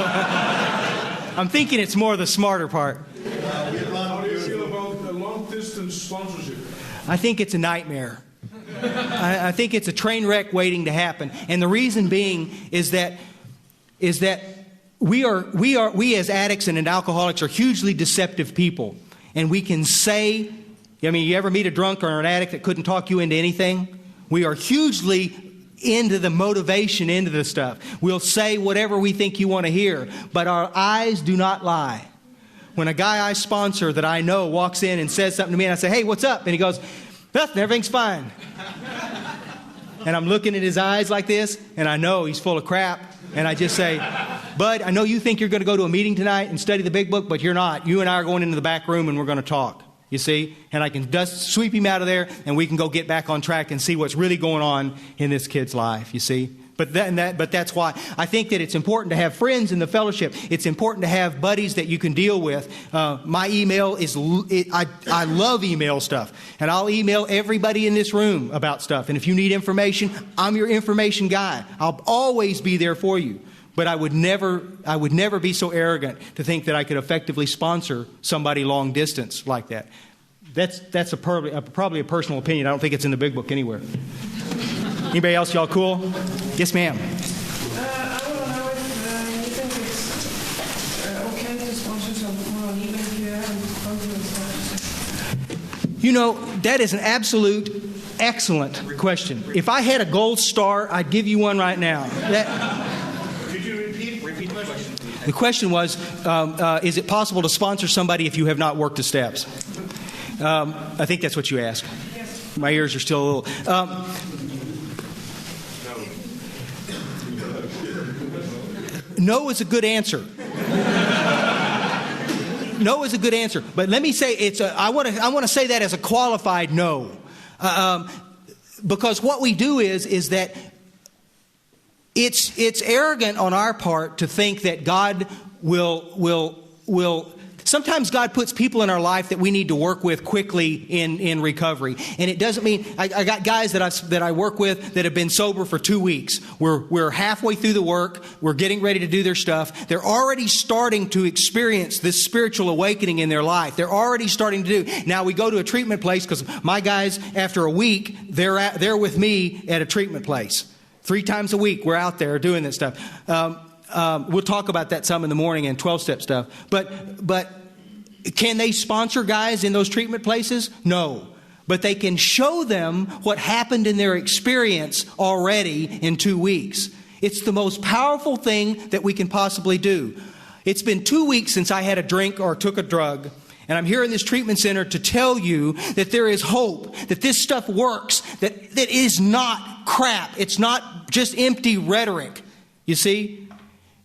I'm thinking it's more the smarter part. How do you feel about the long-distance sponsorship? I think it's a nightmare. I think it's a train wreck waiting to happen. And the reason being is that we as addicts and alcoholics are hugely deceptive people. And we can say, I mean, you ever meet a drunk or an addict that couldn't talk you into anything? We are hugely into the motivation, into the stuff. We'll say whatever we think you want to hear, but our eyes do not lie. When a guy I sponsor that I know walks in and says something to me and I say, hey, what's up? And he goes, nothing, everything's fine. And I'm looking at his eyes like this, and I know he's full of crap. And I just say, bud, I know you think you're going to go to a meeting tonight and study the big book, but you're not. You and I are going into the back room and we're going to talk, you see? And I can just sweep him out of there, and we can go get back on track and see what's really going on in this kid's life, you see? But that's why I think that it's important to have friends in the fellowship. It's important to have buddies that you can deal with. My email is, I love email stuff. And I'll email everybody in this room about stuff. And if you need information, I'm your information guy. I'll always be there for you. But I would never be so arrogant to think that I could effectively sponsor somebody long distance like that. That's probably a personal opinion. I don't think it's in the big book anywhere. Anybody else, y'all cool? Yes, ma'am. I want to know if you think it's okay to sponsor someone on eBay if you haven't gone through sponsorship. You know, that is an absolute excellent question. If I had a gold star, I'd give you one right now. Could you repeat the question? The question was, is it possible to sponsor somebody if you have not worked the steps? I think that's what you asked. Yes. My ears are still a little... No is a good answer. No is a good answer. But let me say I want to say that as a qualified no. Because what we do is that it's arrogant on our part to think that God will. Sometimes God puts people in our life that we need to work with quickly in recovery, and it doesn't mean I got guys that I work with that have been sober for 2 weeks. We're halfway through the work. We're getting ready to do their stuff. They're already starting to experience this spiritual awakening in their life. They're already starting to do. Now we go to a treatment place because my guys, after a week, they're with me at a treatment place 3 times a week. We're out there doing this stuff. We'll talk about that some in the morning and 12-step stuff. But can they sponsor guys in those treatment places? No. But they can show them what happened in their experience already in 2 weeks. It's the most powerful thing that we can possibly do. It's been 2 weeks since I had a drink or took a drug. And I'm here in this treatment center to tell you that there is hope, that this stuff works, that it is not crap. It's not just empty rhetoric. You see?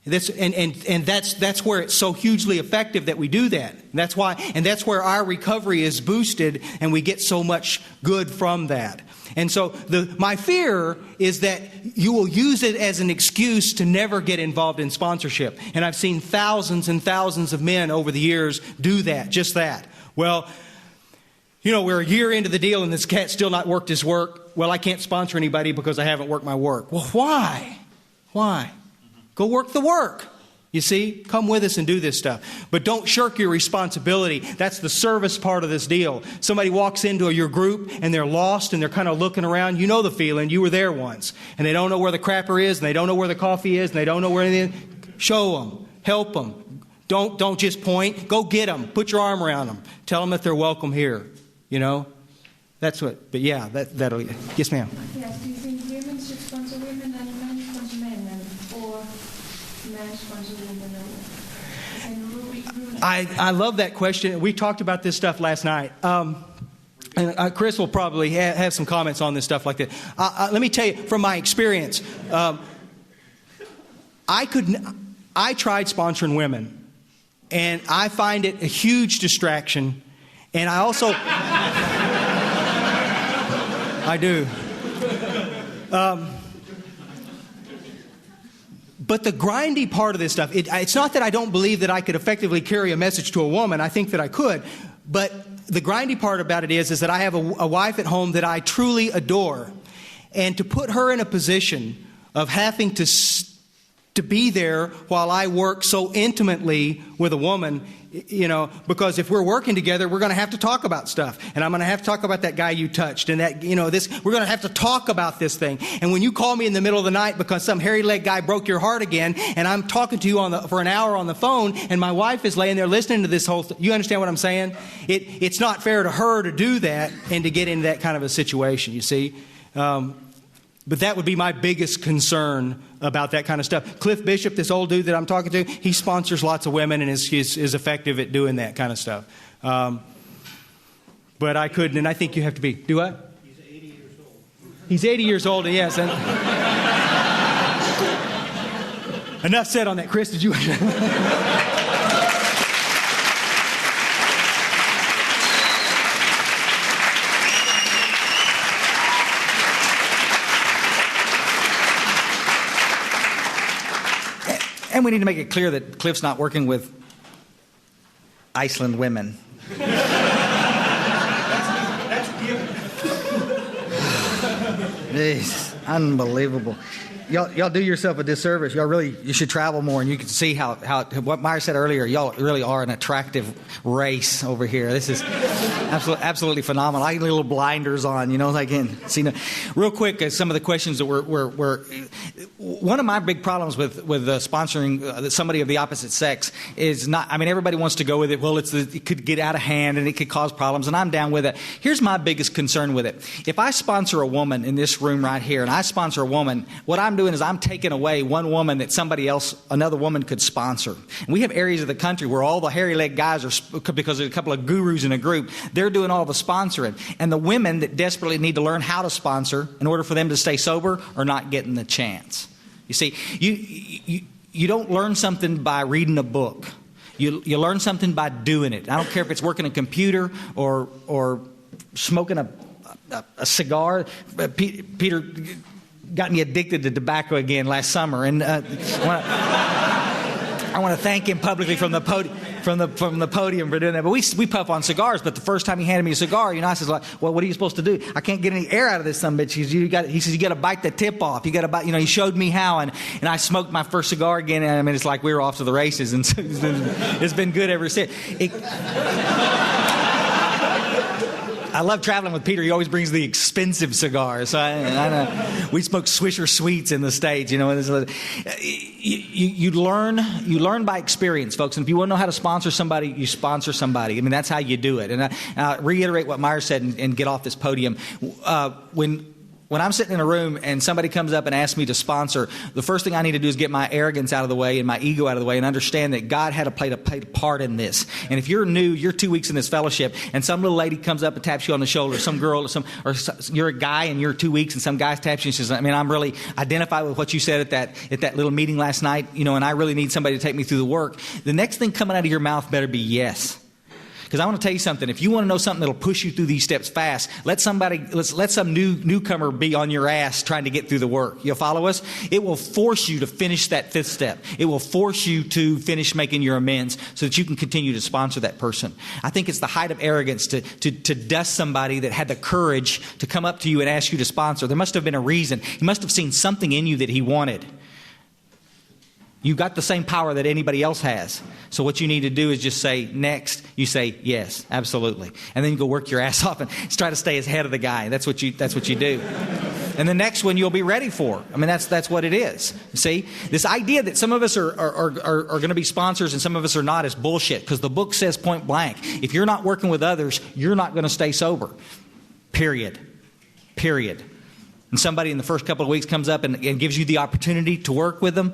That's where it's so hugely effective that we do that. That's where our recovery is boosted and we get so much good from that. And so my fear is that you will use it as an excuse to never get involved in sponsorship. And I've seen thousands and thousands of men over the years do that, just that. Well, we're a year into the deal and this cat's still not worked his work. Well, I can't sponsor anybody because I haven't worked my work. Well, why? Why? Go work the work. You see, come with us and do this stuff. But don't shirk your responsibility. That's the service part of this deal. Somebody walks into your group and they're lost and they're kind of looking around. You know the feeling. You were there once. And they don't know where the crapper is and they don't know where the coffee is and they don't know where anything. Show them. Help them. Don't just point. Go get them. Put your arm around them. Tell them that they're welcome here. That's what. But yeah, that'll. Yes, ma'am. Yes, do you think women should sponsor women and men sponsor men, or men sponsor women? I love that question. We talked about this stuff last night. And Chris will probably have some comments on this stuff like that. Let me tell you from my experience. I tried sponsoring women, and I find it a huge distraction. And I also, I do. But the grindy part of this stuff, it's not that I don't believe that I could effectively carry a message to a woman. I think that I could. But the grindy part about it is that I have a wife at home that I truly adore. And to put her in a position of having to be there while I work so intimately with a woman, because if we're working together, we're going to have to talk about stuff. And I'm going to have to talk about that guy you touched and that, we're going to have to talk about this thing. And when you call me in the middle of the night because some hairy-legged guy broke your heart again, and I'm talking to you for an hour on the phone, and my wife is laying there listening to this whole you understand what I'm saying? It's not fair to her to do that and to get into that kind of a situation, you see? But that would be my biggest concern about that kind of stuff. Cliff Bishop, this old dude that I'm talking to, he sponsors lots of women and is effective at doing that kind of stuff. But I couldn't, and I think you have to be. Do what? He's 80 years old. He's 80 years old, and yes. Enough said on that. Chris, did you... And we need to make it clear that Cliff's not working with Iceland women. Jeez, unbelievable. Y'all do yourself a disservice. You should travel more, and you can see how what Meyer said earlier. Y'all really are an attractive race over here. This is absolutely phenomenal. I get little blinders on, I can see. Real quick, some of the questions that were one of my big problems with sponsoring somebody of the opposite sex is not. I mean, everybody wants to go with it. Well, it could get out of hand and it could cause problems, and I'm down with it. Here's my biggest concern with it. If I sponsor a woman in this room right here, and I sponsor a woman, what I'm doing is I'm taking away one woman that another woman could sponsor. And we have areas of the country where all the hairy-legged guys are, because there's a couple of gurus in a group, they're doing all the sponsoring. And the women that desperately need to learn how to sponsor in order for them to stay sober are not getting the chance. You see, you don't learn something by reading a book. You learn something by doing it. I don't care if it's working a computer or smoking a cigar. Peter got me addicted to tobacco again last summer, and I want to thank him publicly from the podium. From the podium for doing that. But we puff on cigars. But the first time he handed me a cigar, I said, well, what are you supposed to do? I can't get any air out of this son of a bitch. He says, you got to bite the tip off. You got to bite. He showed me how, and I smoked my first cigar again. And it's like we were off to the races, and so it's been good ever since. I love traveling with Peter. He always brings the expensive cigars. So I know. We smoke Swisher Sweets in the States. You learn by experience, folks. And if you want to know how to sponsor somebody, you sponsor somebody. I mean, that's how you do it. And I reiterate what Meyer said and get off this podium. When I'm sitting in a room and somebody comes up and asks me to sponsor, the first thing I need to do is get my arrogance out of the way and my ego out of the way and understand that God had to play a part in this. And if you're new, you're 2 weeks in this fellowship, and some little lady comes up and taps you on the shoulder, some girl, or you're a guy and you're 2 weeks and some guy taps you and says, I'm really identified with what you said at that little meeting last night, and I really need somebody to take me through the work. The next thing coming out of your mouth better be yes. Because I want to tell you something. If you want to know something that'll push you through these steps fast, let some newcomer be on your ass trying to get through the work. You'll follow us? It will force you to finish that fifth step. It will force you to finish making your amends so that you can continue to sponsor that person. I think it's the height of arrogance to dust somebody that had the courage to come up to you and ask you to sponsor. There must have been a reason. He must have seen something in you that he wanted. You got the same power that anybody else has. So what you need to do is just say next. You say yes, absolutely, and then you go work your ass off and try to stay ahead of the guy. That's what you do. And the next one you'll be ready for. I mean, that's what it is. See, this idea that some of us are going to be sponsors and some of us are not is bullshit. Because the book says point blank, if you're not working with others, you're not going to stay sober. Period. And somebody in the first couple of weeks comes up and gives you the opportunity to work with them,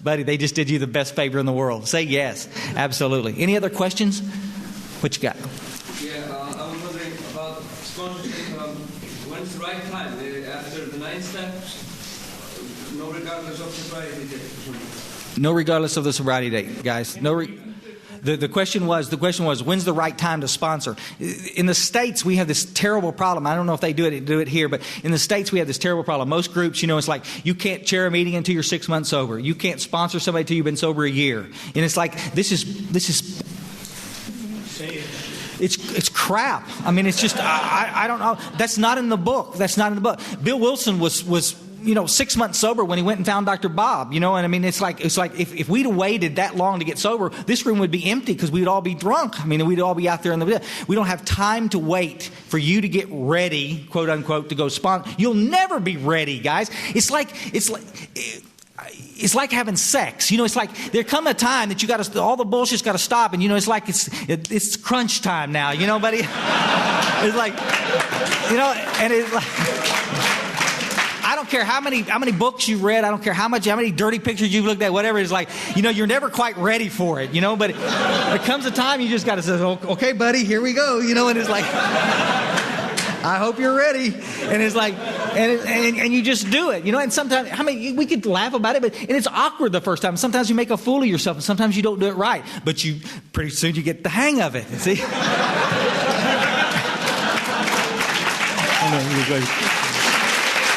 buddy, they just did you the best favor in the world. Say yes, absolutely. Any other questions? What you got? Yeah, I was wondering about sponsorship. When's the right time? After the 9 steps? No regardless of sobriety date? No regardless of the sobriety date, guys. The question was, when's the right time to sponsor? In the States, we have this terrible problem. I don't know if they do it here, but in the States, we have this terrible problem. Most groups, it's like you can't chair a meeting until you're 6 months sober. You can't sponsor somebody until you've been sober a year. And it's like, this is it's crap. I mean, it's just, I don't know. That's not in the book. Bill Wilson was 6 months sober when he went and found Dr. Bob, and I mean, it's like if we'd have waited that long to get sober, this room would be empty because we'd all be drunk. I mean, we'd all be out there we don't have time to wait for you to get ready, quote unquote, to go sponsor. You'll never be ready, guys. It's like having sex. It's like there come a time that all the bullshit's got to stop, and it's like it's crunch time now, buddy. It's like, and it's like, I don't care how many books you've read. I don't care how many dirty pictures you've looked at. Whatever, it's like, you're never quite ready for it. But there comes a time you just got to say, okay, buddy, here we go. And it's like, I hope you're ready. And it's like, and you just do it. And sometimes, we could laugh about it, and it's awkward the first time. Sometimes you make a fool of yourself, and sometimes you don't do it right. But pretty soon you get the hang of it. See?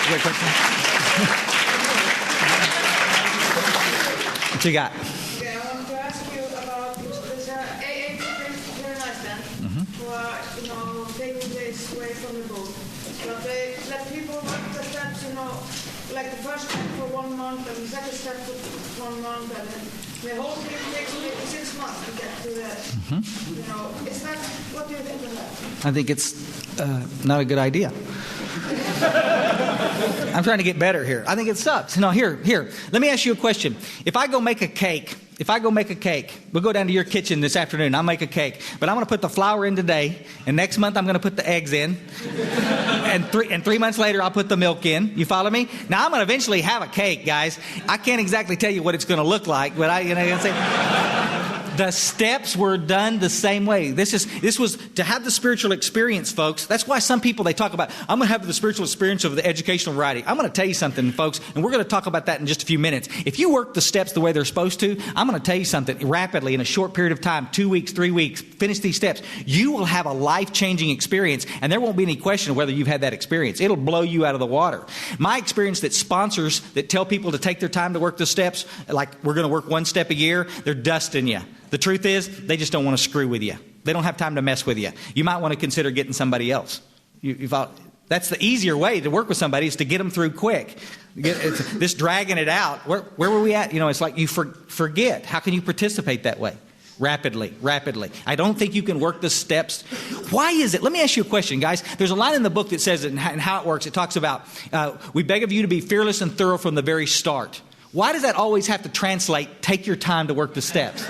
You got a question? What you got? Okay, I wanted to ask you about this AA very nice then, who are, taking this away from the book. But they let people work the steps, like the first step for 1 month and the second step for 1 month, and the whole thing takes maybe 6 months to get to that. Is that, what do you think of that? I think it's not a good idea. I'm trying to get better here. I think it sucks. Here. Let me ask you a question. If I go make a cake, we'll go down to your kitchen this afternoon. I'll make a cake, but I'm going to put the flour in today, and next month I'm going to put the eggs in, and 3 months later I'll put the milk in. You follow me? Now I'm going to eventually have a cake, guys. I can't exactly tell you what it's going to look like, but The steps were done the same way. This was to have the spiritual experience, folks. That's why some people, they talk about, I'm going to have the spiritual experience of the educational variety. I'm going to tell you something, folks, and we're going to talk about that in just a few minutes. If you work the steps the way they're supposed to, I'm going to tell you something rapidly in a short period of time, 2 weeks, 3 weeks, finish these steps. You will have a life-changing experience, and there won't be any question of whether you've had that experience. It'll blow you out of the water. My experience that sponsors that tell people to take their time to work the steps, like we're going to work one step a year, they're dusting you. The truth is, they just don't want to screw with you. They don't have time to mess with you. You might want to consider getting somebody else. That's the easier way to work with somebody, is to get them through quick. This dragging it out. Where were we at? It's like you forget. How can you participate that way? Rapidly. I don't think you can work the steps. Why is it? Let me ask you a question, guys. There's a line in the book that says it and how it works. It talks about, we beg of you to be fearless and thorough from the very start. Why does that always have to translate, take your time to work the steps?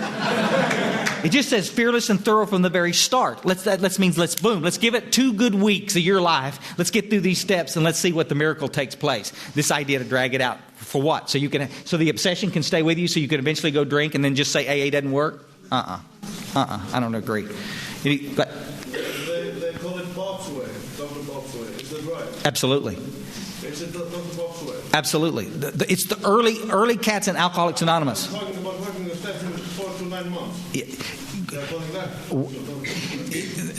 It just says fearless and thorough from the very start. Let's give it 2 good weeks of your life. Let's get through these steps and let's see what the miracle takes place. This idea to drag it out. For what? So the obsession can stay with you, so you can eventually go drink and then just say AA doesn't work? I don't agree. They call it Bob's way, Dr. Bob's way. Is that right? Absolutely. Is it Dr. Bob's way? Absolutely. It's the early cats in Alcoholics Anonymous. I'm talking about working the steps in 4 to 9 months. They're calling that.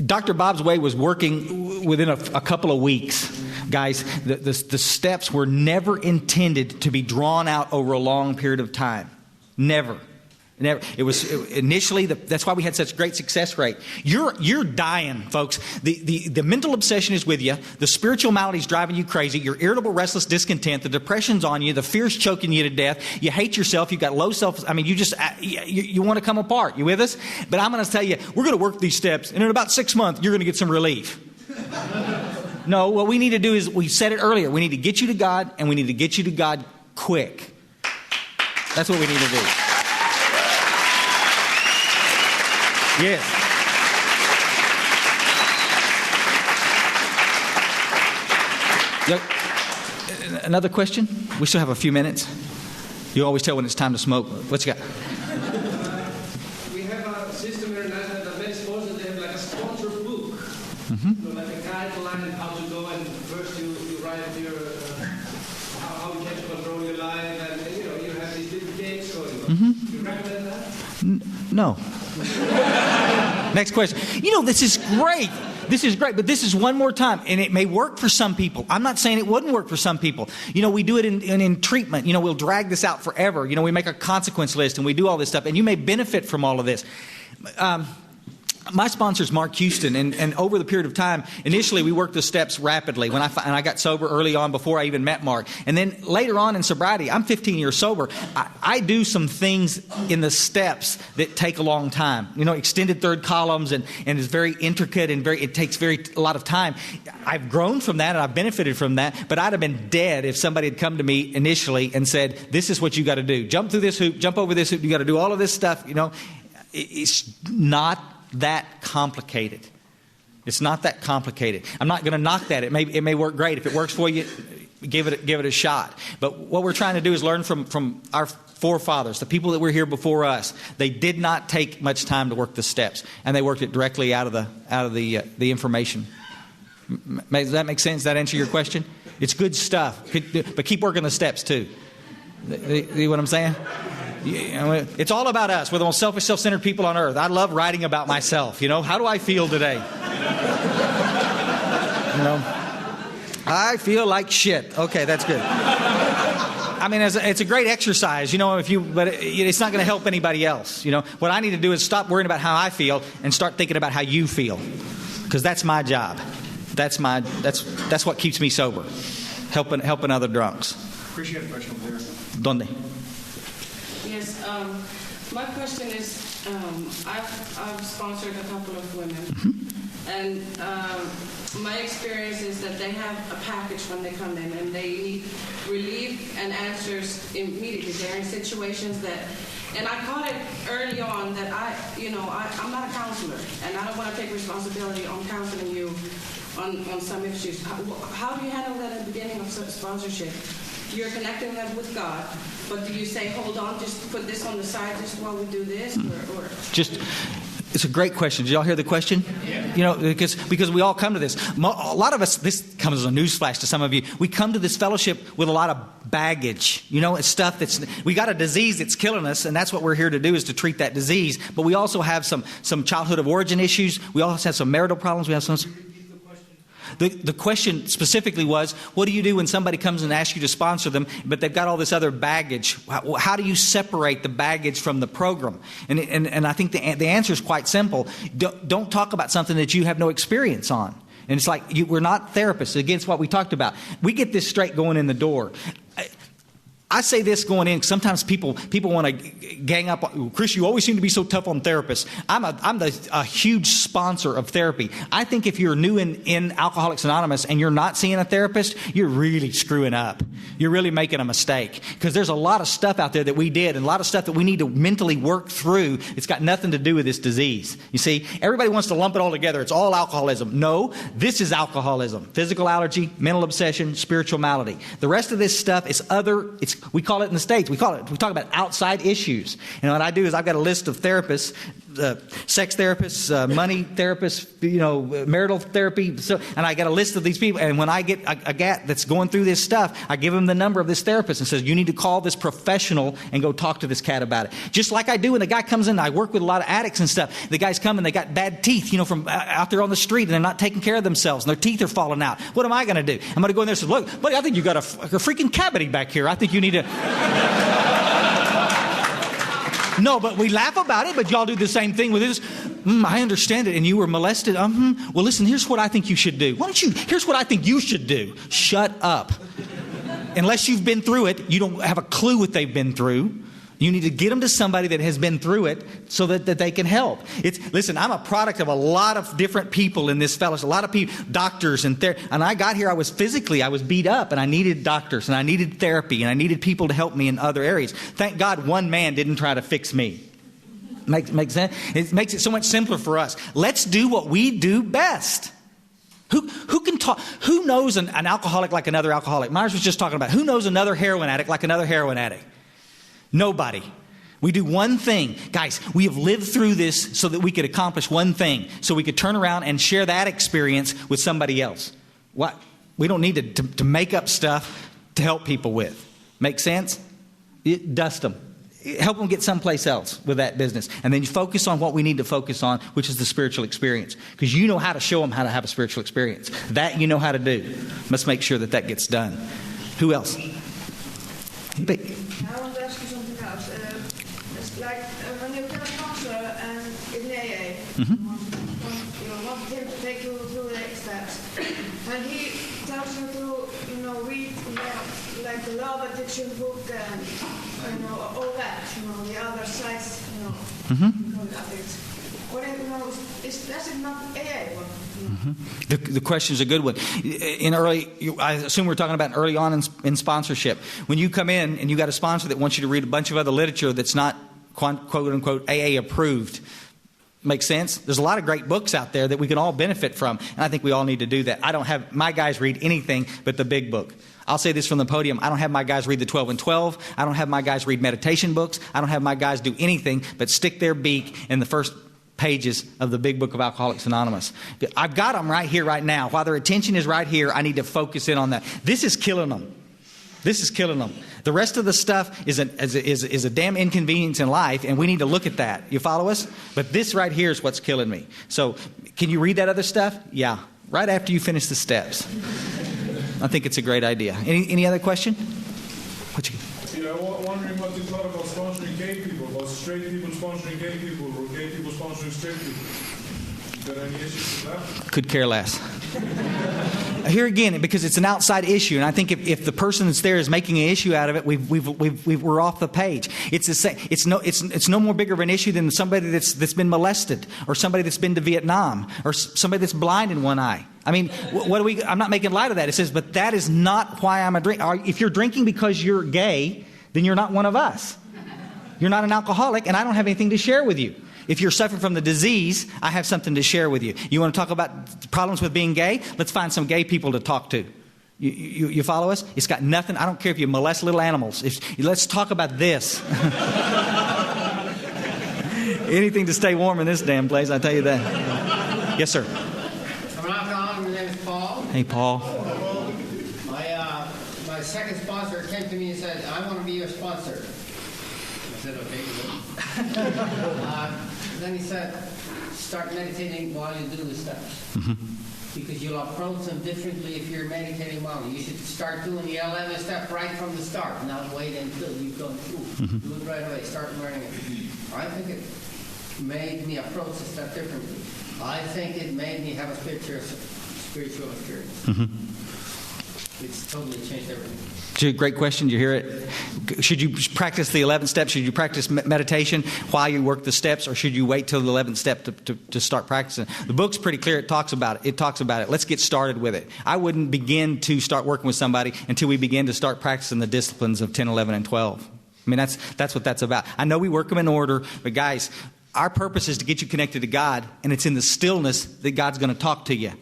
Dr. Bob's way was working within a couple of weeks. Guys, the steps were never intended to be drawn out over a long period of time. Never. It was initially that's why we had such great success rate. You're dying, folks. The mental obsession is with you. The spiritual malady is driving you crazy. You're irritable, restless, discontent. The depression's on you. The fear's choking you to death. You hate yourself. You've got low self. I mean, you want to come apart. You with us? But I'm going to tell you, we're going to work these steps, and in about 6 months, you're going to get some relief. No, what we need to do is, we said it earlier, we need to get you to God, and we need to get you to God quick. That's what we need to do. Yes. Another question? We still have a few minutes. You always tell when it's time to smoke. What you got? We have a system here in Iceland that many sponsors, they have like a sponsor book. Mm-hmm. Like a guideline how to go, and first you write your how you can control your life, and you have these different games going on. Mm-hmm. You recommend that? No. Next question. This is great. But this is one more time, and it may work for some people. I'm not saying it wouldn't work for some people. We do it in treatment. We'll drag this out forever. We make a consequence list, and we do all this stuff, and you may benefit from all of this. My sponsor is Mark Houston, and over the period of time, initially we worked the steps rapidly. And I got sober early on before I even met Mark. And then later on in sobriety, I'm 15 years sober. I do some things in the steps that take a long time. Extended third columns, and it's very intricate, and it takes a lot of time. I've grown from that, and I've benefited from that, but I'd have been dead if somebody had come to me initially and said, this is what you got to do. Jump through this hoop, jump over this hoop, you got to do all of this stuff. It's not that complicated. It's not that complicated. I'm not going to knock that. It may work great. If it works for you, give it a shot. But what we're trying to do is learn from our forefathers, the people that were here before us. They did not take much time to work the steps, and they worked it directly out of the information. Does that make sense? Does that answer your question? It's good stuff, but keep working the steps too. You know what I'm saying? It's all about us. We're the most selfish, self-centered people on earth. I love writing about myself. How do I feel today? I feel like shit. Okay, that's good. I mean, it's a great exercise, but it's not going to help anybody else. What I need to do is stop worrying about how I feel and start thinking about how you feel, because that's my job. That's what keeps me sober, helping other drunks. Appreciate the question over there. ¿Dónde? Yes, my question is, I've sponsored a couple of women, and my experience is that they have a package when they come in, and they need relief and answers immediately. They're in situations and I caught it early on that I'm not a counselor, and I don't want to take responsibility on counseling you on some issues. How do you handle that at the beginning of sponsorship? you're connecting them with God, but do you say, hold on, just put this on the side just while we do this? Or? It's a great question. Did y'all hear the question? Yeah. You know, because we all come to this. A lot of us, this comes as a newsflash to some of you, we come to this fellowship with a lot of baggage. You know, it's stuff we got a disease that's killing us, and that's what we're here to do, is to treat that disease. But we also have some childhood of origin issues. We also have some marital problems. We have some... The question specifically was, what do you do when somebody comes and asks you to sponsor them, but they've got all this other baggage? How do you separate the baggage from the program? And I think the answer is quite simple. Don't talk about something that you have no experience on. And it's like, we're not therapists. Against what we talked about. We get this straight going in the door. I say this going in, sometimes people want to gang up. Chris, you always seem to be so tough on therapists. I'm a huge sponsor of therapy. I think if you're new in Alcoholics Anonymous and you're not seeing a therapist, you're really screwing up. You're really making a mistake, because there's a lot of stuff out there that we did and a lot of stuff that we need to mentally work through. It's got nothing to do with this disease. You see, everybody wants to lump it all together. It's all alcoholism. No, this is alcoholism. Physical allergy, mental obsession, spiritual malady. The rest of this stuff is we call it in the States, we talk about outside issues. And what I do is I've got a list of therapists, sex therapists, money therapists, marital therapy. And I got a list of these people. And when I get a guy that's going through this stuff, I give him the number of this therapist and says, you need to call this professional and go talk to this cat about it. Just like I do when the guy comes in. I work with a lot of addicts and stuff. The guys come and they got bad teeth, from out there on the street, and they're not taking care of themselves, and their teeth are falling out. What am I going to do? I'm going to go in there and say, look, buddy, I think you got a freaking cavity back here. I think you need to... No, but we laugh about it, but y'all do the same thing with this. I understand it, and you were molested. Well, listen, here's what I think you should do. Here's what I think you should do. Shut up. Unless you've been through it, you don't have a clue what they've been through. You need to get them to somebody that has been through it so that they can help. Listen, I'm a product of a lot of different people in this fellowship. A lot of people, doctors and I got here, I was beat up, and I needed doctors, and I needed therapy, and I needed people to help me in other areas. Thank God one man didn't try to fix me. Makes sense? It makes it so much simpler for us. Let's do what we do best. Who can talk? Who knows an alcoholic like another alcoholic? Myers was just talking about who knows another heroin addict like another heroin addict. Nobody. We do one thing. Guys, we have lived through this so that we could accomplish one thing. So we could turn around and share that experience with somebody else. What? We don't need to make up stuff to help people with. Make sense? Dust them. Help them get someplace else with that business. And then you focus on what we need to focus on, which is the spiritual experience. Because you know how to show them how to have a spiritual experience. That you know how to do. Let's make sure that gets done. Who else? Anybody? I want to ask you something else. It's like when you get a counselor and in AA, you want him to take you through the steps, and he tells you to, read like the Love Addiction book and all that, the other sides, addicts. That's not AA one. The question is a good one. I assume we're talking about early on in sponsorship. When you come in and you got a sponsor that wants you to read a bunch of other literature that's not quote unquote AA approved. Makes sense? There's a lot of great books out there that we can all benefit from, and I think we all need to do that. I don't have my guys read anything but the big book. I'll say this from the podium. I don't have my guys read the 12 and 12. I don't have my guys read meditation books. I don't have my guys do anything but stick their beak in the first pages of the big book of Alcoholics Anonymous. I've got them right here, right now. While their attention is right here, I need to focus in on that. This is killing them. This is killing them. The rest of the stuff is a damn inconvenience in life, and we need to look at that. You follow us? But this right here is what's killing me. So, can you read that other stuff? Yeah. Right after you finish the steps. I think it's a great idea. Any other question? I'm wondering what you thought about sponsoring gay people, about straight people sponsoring gay people, or gay people sponsoring straight people. Is there any issues with that? Could care less. Here again, because it's an outside issue, and I think if the person that's there is making an issue out of it, we're off the page. It's no more bigger of an issue than somebody that's been molested, or somebody that's been to Vietnam, or somebody that's blind in one eye. I mean, I'm not making light of that. It says, but that is not why I'm a drink. If you're drinking because you're gay, then you're not one of us. You're not an alcoholic, and I don't have anything to share with you. If you're suffering from the disease, I have something to share with you. You want to talk about problems with being gay? Let's find some gay people to talk to. You follow us? It's got nothing. I don't care if you molest little animals. Let's talk about this. Anything to stay warm in this damn place, I tell you that. Yes, sir. I'm not Don. My name is Paul. Hey, Paul. My second sponsor came to me and said, I want to be your sponsor. I said, okay. Then he said, start meditating while you do the steps. Because you'll approach them differently if you're meditating while. You should start doing the 11 step right from the start, not wait until you've gone through. Do it right away. Start learning it. I think it made me approach the step differently. I think it made me have a spiritual experience. It's totally changed everything. Great question. Did you hear it? Should you practice the 11 steps? Should you practice meditation while you work the steps, or should you wait till the 11th step to start practicing? The book's pretty clear. It talks about it. Let's get started with it. I wouldn't begin to start working with somebody until we begin to start practicing the disciplines of 10, 11, and 12. I mean, that's what that's about. I know we work them in order, but guys, our purpose is to get you connected to God, and it's in the stillness that God's going to talk to you.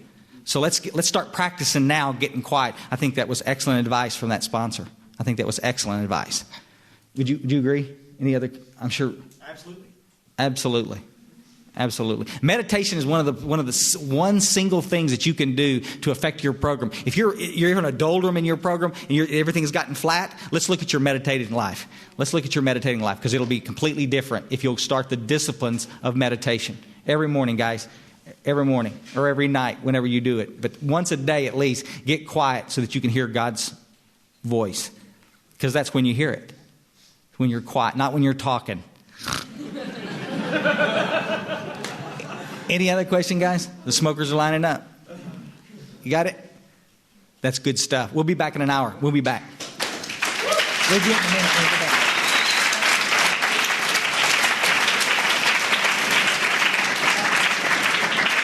So let's start practicing now, getting quiet. I think that was excellent advice from that sponsor. I think that was excellent advice. Would you agree? Any other? I'm sure. Absolutely. Meditation is one single things that you can do to affect your program. If you're in a doldrum in your program and everything has gotten flat, let's look at your meditating life. Because it'll be completely different if you'll start the disciplines of meditation every morning, guys. Every morning or every night, whenever you do it. But once a day at least, get quiet so that you can hear God's voice. Because that's when you hear it. When you're quiet, not when you're talking. Any other question, guys? The smokers are lining up. You got it? That's good stuff. We'll be back in an hour. We'll be back. We'll be in a minute. We'll be back.